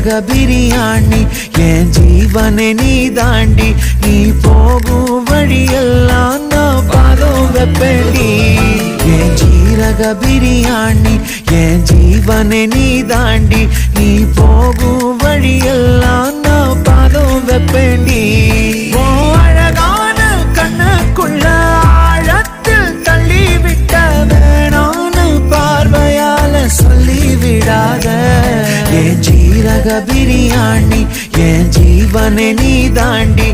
ஜீரக பிரியாணி என் ஜீவனை நீ தாண்டி நீ போகும் வழியெல்லாம் நான் பாதம் வெப்பேண்டி என் ஜீரக பிரியாணி என் ஜீவனை நீ தாண்டி நீ போகும் வழியெல்லாம் நான் பாதம் வெப்பேண்டி அழகான கண்ணுக்குள்ள ஆழத்தில் தள்ளிவிட்ட வேணான்னு பார்வையால சொல்லிவிடாத என் ஜீரக பிரியாணி என் ஜீவனை நீ தாண்டி